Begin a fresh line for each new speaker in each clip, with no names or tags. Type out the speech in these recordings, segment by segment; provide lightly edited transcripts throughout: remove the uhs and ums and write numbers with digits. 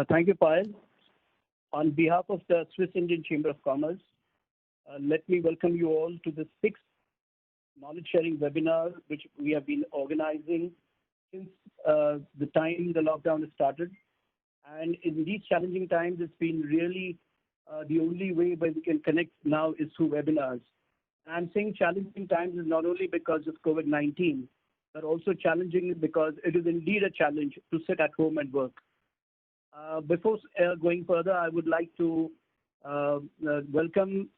Thank you, Payal. On behalf of the Swiss Indian Chamber of Commerce, let me welcome you all to the 6th knowledge sharing webinar, which we have been organizing since the time the lockdown has started. And in these challenging times, it's been really the only way where we can connect now is through webinars. And I'm saying challenging times is not only because of COVID-19, but also challenging because it is indeed a challenge to sit at home and work. Before going further, I would like to welcome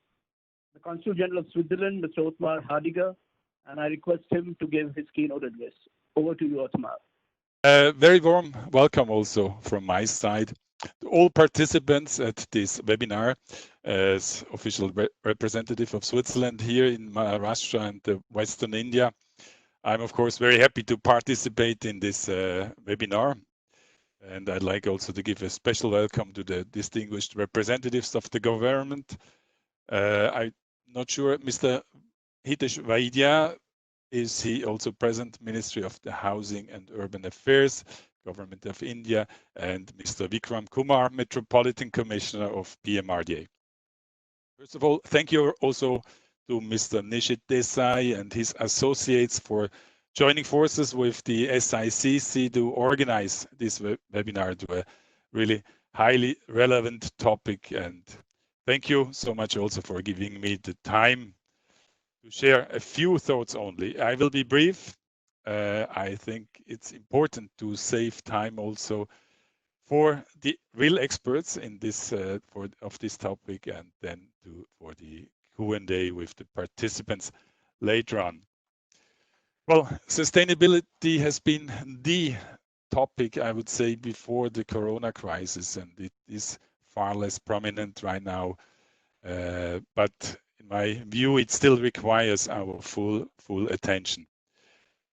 the Consul General of Switzerland, Mr. Otmar Hadiger, and I request him to give his keynote address. Over to you, Otmar.
Very warm welcome also from my side to all participants at this webinar. As official representative of Switzerland here in Maharashtra and Western India, I'm of course very happy to participate in this webinar. And I'd like also to give a special welcome to the distinguished representatives of the government. I'm not sure, Mr. Hitesh Vaidya, is he also present? Ministry of the Housing and Urban Affairs, Government of India, and Mr. Vikram Kumar, Metropolitan Commissioner of PMRDA. First of all, thank you also to Mr. Nishith Desai and his associates for joining forces with the SICC to organize this webinar to a really highly relevant topic. And thank you so much also for giving me the time to share a few thoughts only. I will be brief. I think it's important to save time also for the real experts in this of this topic, and then for the Q&A with the participants later on. Well, sustainability has been the topic, I would say, before the Corona crisis, and it is far less prominent right now. But in my view, it still requires our full attention.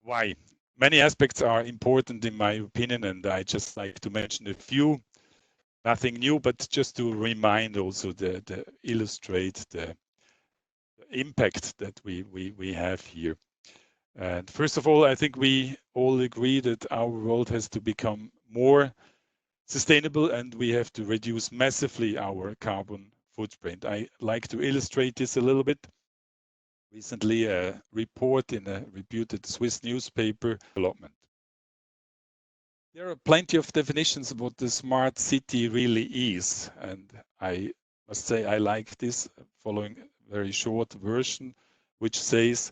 Why? Many aspects are important in my opinion, and I just like to mention a few. Nothing new, but just to remind also the illustrate the impact that we have here. And first of all, I think we all agree that our world has to become more sustainable and we have to reduce massively our carbon footprint. I like to illustrate this a little bit. Recently, a report in a reputed Swiss newspaper development. There are plenty of definitions of what the smart city really is. And I must say I like this following a very short version, which says,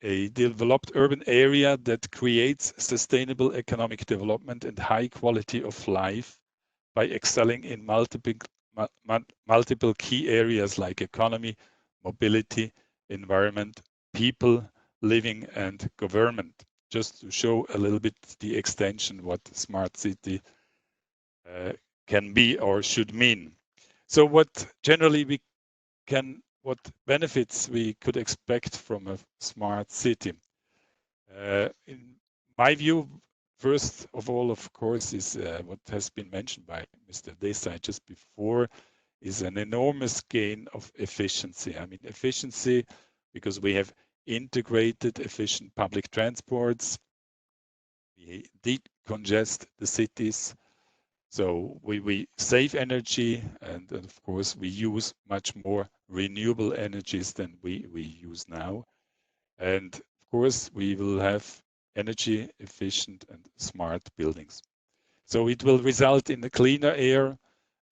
a developed urban area that creates sustainable economic development and high quality of life by excelling in multiple key areas like economy, mobility, environment, people, living, and government. Just to show a little bit the extension what smart city can be or should mean. So what generally what benefits we could expect from a smart city? In my view, first of all, of course, is what has been mentioned by Mr. Desai just before, is an enormous gain of efficiency. I mean, efficiency because we have integrated efficient public transports, we decongest the cities, so we save energy, and of course we use much more renewable energies than we use now. And of course we will have energy efficient and smart buildings. So it will result in a cleaner air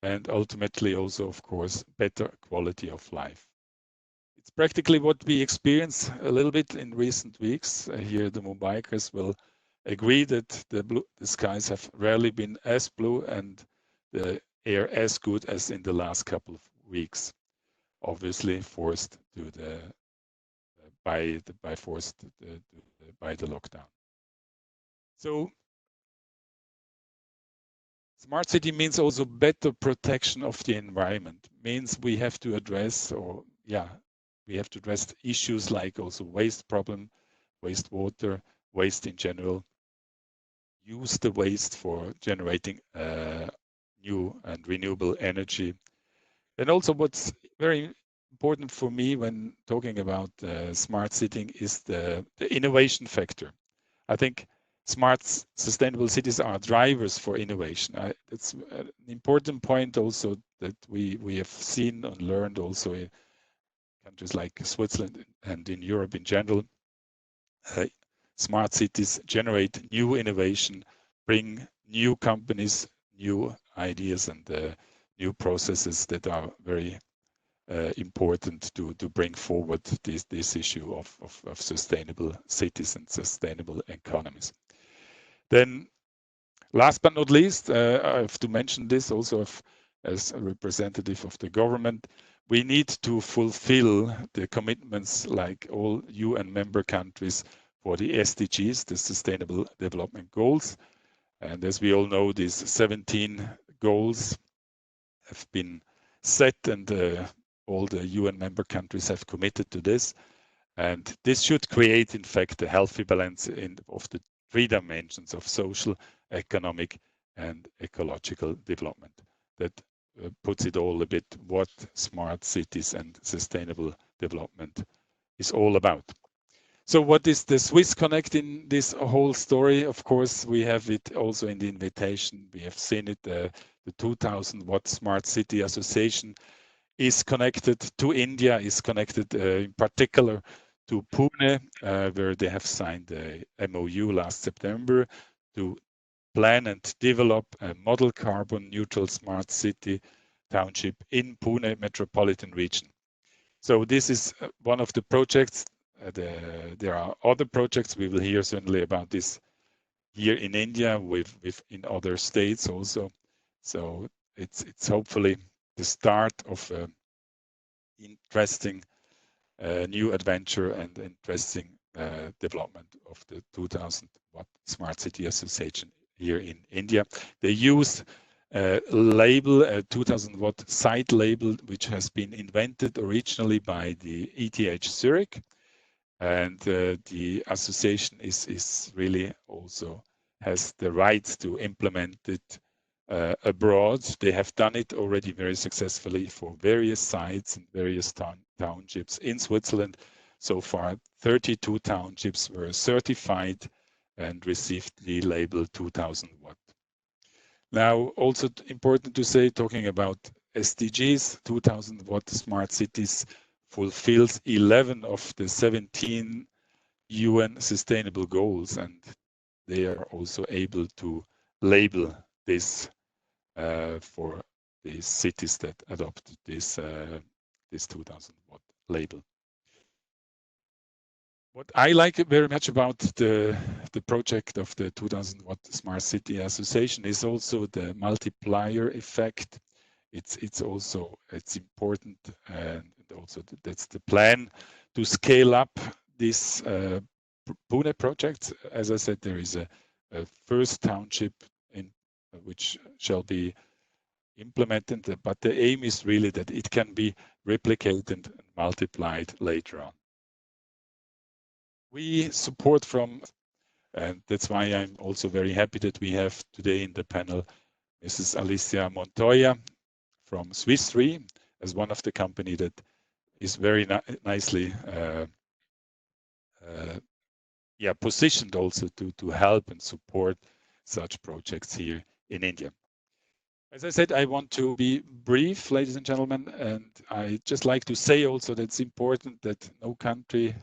and ultimately also, of course, better quality of life. It's practically what we experience a little bit in recent weeks. Here the Mumbaikers will agree that the skies have rarely been as blue and the air as good as in the last couple of weeks. Obviously forced to by the lockdown. So smart city means also better protection of the environment. Means we have to address, issues like also waste problem, wastewater, waste in general. Use the waste for generating new and renewable energy. And also what's very important for me when talking about smart city is the innovation factor. I think smart, sustainable cities are drivers for innovation. It's an important point also that we have seen and learned also in countries like Switzerland and in Europe in general. Smart cities generate new innovation, bring new companies, new ideas, and new processes that are very important to bring forward this issue of sustainable cities and sustainable economies. Then, last but not least, I have to mention this also as a representative of the government. We need to fulfill the commitments like all UN member countries for the SDGs, the Sustainable Development Goals. And as we all know, these 17 goals have been set, and all the UN member countries have committed to this. And this should create, in fact, a healthy balance of the 3 dimensions of social, economic, and ecological development. That puts it all a bit what smart cities and sustainable development is all about. So what is the Swiss Connect in this whole story? Of course, we have it also in the invitation. We have seen it, the 2000 Watt Smart City Association is connected to India, is connected in particular to Pune, where they have signed a MOU last September to plan and develop a model carbon neutral smart city township in Pune metropolitan region. So this is one of the projects. There are other projects. We will hear certainly about this here in India with in other states also. So it's hopefully the start of an interesting new adventure and interesting development of the 2000 Watt Smart City Association here in India. They use a label, a 2000 Watt site label, which has been invented originally by the ETH Zurich. And the association is really also has the right to implement it abroad. They have done it already very successfully for various sites and various townships in Switzerland. So far, 32 townships were certified and received the label 2000 Watt. Now, also important to say, talking about SDGs, 2000 Watt Smart Cities fulfills 11 of the 17 UN Sustainable Goals, and they are also able to label this for the cities that adopt this 2000 Watt label. What I like very much about the project of the 2000 Watt Smart City Association is also the multiplier effect. It's important, and also that's the plan to scale up this Pune project. As I said, there is a first township in which shall be implemented, but the aim is really that it can be replicated and multiplied later on. We support from, and that's why I'm also very happy that we have today in the panel Mrs. Alicia Montoya from Swiss Re as one of the company that is very nicely positioned also to help and support such projects here in India. As I said, I want to be brief, ladies and gentlemen, and I just like to say also that it's important that no country,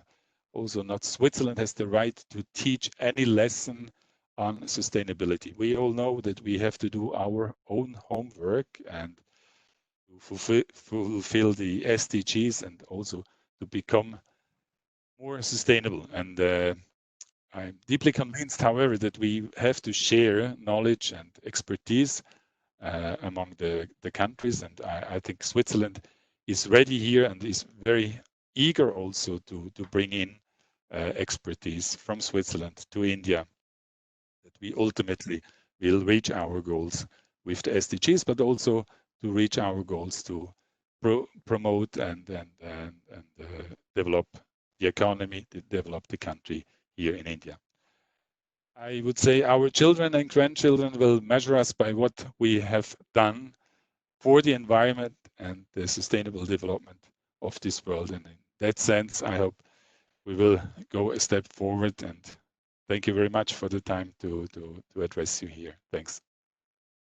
also not Switzerland, has the right to teach any lesson on sustainability. We all know that we have to do our own homework and to fulfill the SDGs and also to become more sustainable. And I'm deeply convinced, however, that we have to share knowledge and expertise among the countries. And I think Switzerland is ready here and is very eager also to bring in expertise from Switzerland to India, that we ultimately will reach our goals with the SDGs, but also to reach our goals to promote and develop the economy, to develop the country here in India. I would say our children and grandchildren will measure us by what we have done for the environment and the sustainable development of this world. And in that sense, I hope we will go a step forward and thank you very much for the time to address you here. Thanks.